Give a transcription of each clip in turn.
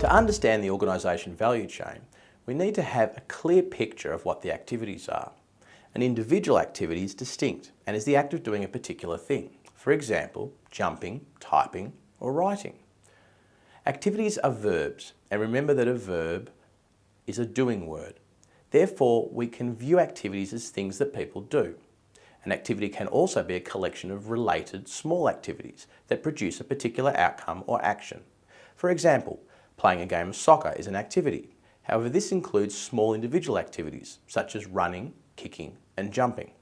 To understand the organisation value chain, we need to have a clear picture of what the activities are. An individual activity is distinct and is the act of doing a particular thing. For example, jumping, typing, or writing. Activities are verbs, and remember that a verb is a doing word. Therefore, we can view activities as things that people do. An activity can also be a collection of related small activities that produce a particular outcome or action. For example, playing a game of soccer is an activity. However, this includes small individual activities such as running, kicking, and jumping.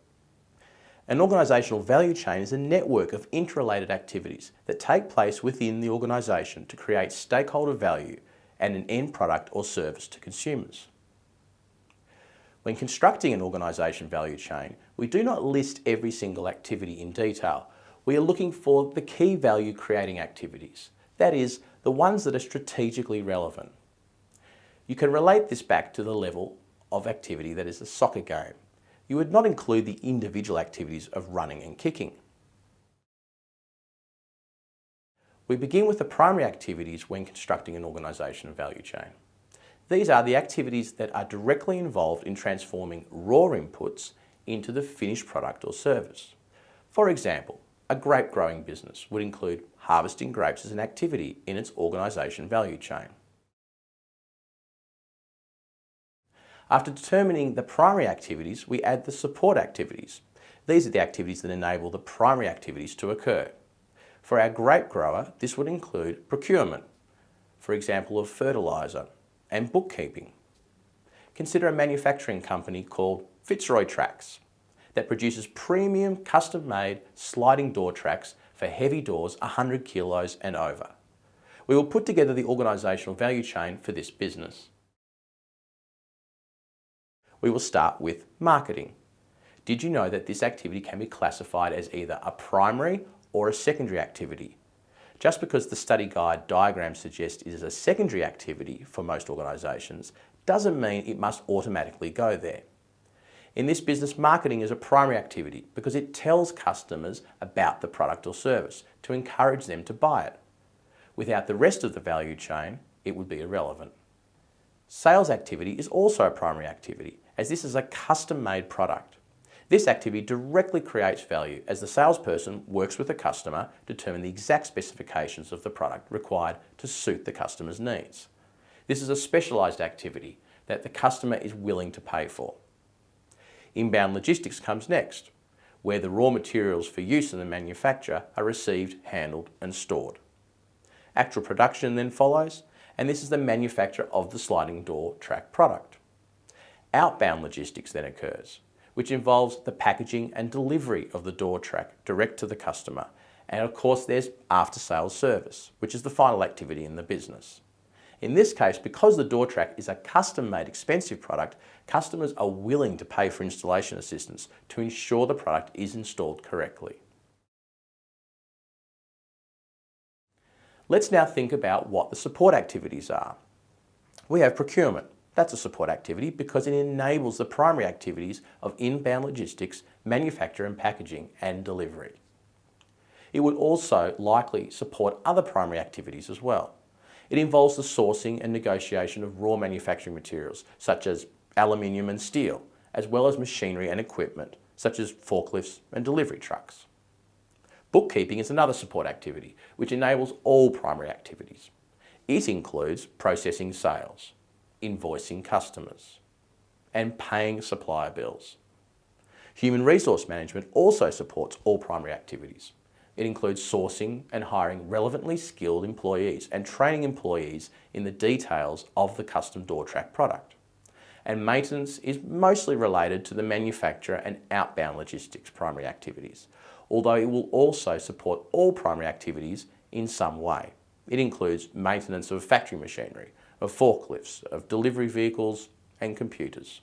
An organisational value chain is a network of interrelated activities that take place within the organisation to create stakeholder value and an end product or service to consumers. When constructing an organisation value chain, we do not list every single activity in detail. We are looking for the key value creating activities, that is, the ones that are strategically relevant. You can relate this back to the level of activity that is a soccer game. You would not include the individual activities of running and kicking. We begin with the primary activities when constructing an organisation value chain. These are the activities that are directly involved in transforming raw inputs into the finished product or service. For example, a grape growing business would include harvesting grapes as an activity in its organisation value chain. After determining the primary activities, we add the support activities. These are the activities that enable the primary activities to occur. For our grape grower, this would include procurement, for example of fertiliser, and bookkeeping. Consider a manufacturing company called Fitzroy Tracks that produces premium custom-made sliding door tracks for heavy doors 100 kilos and over. We will put together the organisational value chain for this business. We will start with marketing. Did you know that this activity can be classified as either a primary or a secondary activity? Just because the study guide diagram suggests it is a secondary activity for most organisations doesn't mean it must automatically go there. In this business, marketing is a primary activity because it tells customers about the product or service to encourage them to buy it. Without the rest of the value chain, it would be irrelevant. Sales activity is also a primary activity, as this is a custom-made product. This activity directly creates value as the salesperson works with the customer to determine the exact specifications of the product required to suit the customer's needs. This is a specialised activity that the customer is willing to pay for. Inbound logistics comes next, where the raw materials for use in the manufacture are received, handled and stored. Actual production then follows, and this is the manufacture of the sliding door track product. Outbound logistics then occurs, which involves the packaging and delivery of the door track direct to the customer. And of course there's after-sales service, which is the final activity in the business. In this case, because the door track is a custom-made expensive product, customers are willing to pay for installation assistance to ensure the product is installed correctly. Let's now think about what the support activities are. We have procurement. That's a support activity because it enables the primary activities of inbound logistics, manufacture and packaging and delivery. It would also likely support other primary activities as well. It involves the sourcing and negotiation of raw manufacturing materials such as aluminium and steel, as well as machinery and equipment such as forklifts and delivery trucks. Bookkeeping is another support activity which enables all primary activities. It includes processing sales, invoicing customers, and paying supplier bills. Human resource management also supports all primary activities. It includes sourcing and hiring relevantly skilled employees and training employees in the details of the custom door track product. And maintenance is mostly related to the manufacturer and outbound logistics primary activities, although it will also support all primary activities in some way. It includes maintenance of factory machinery, of forklifts, of delivery vehicles and computers.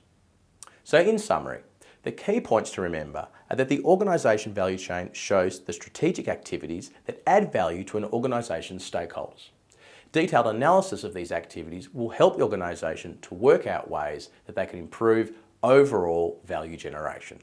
So in summary, the key points to remember are that the organisation value chain shows the strategic activities that add value to an organisation's stakeholders. Detailed analysis of these activities will help the organisation to work out ways that they can improve overall value generation.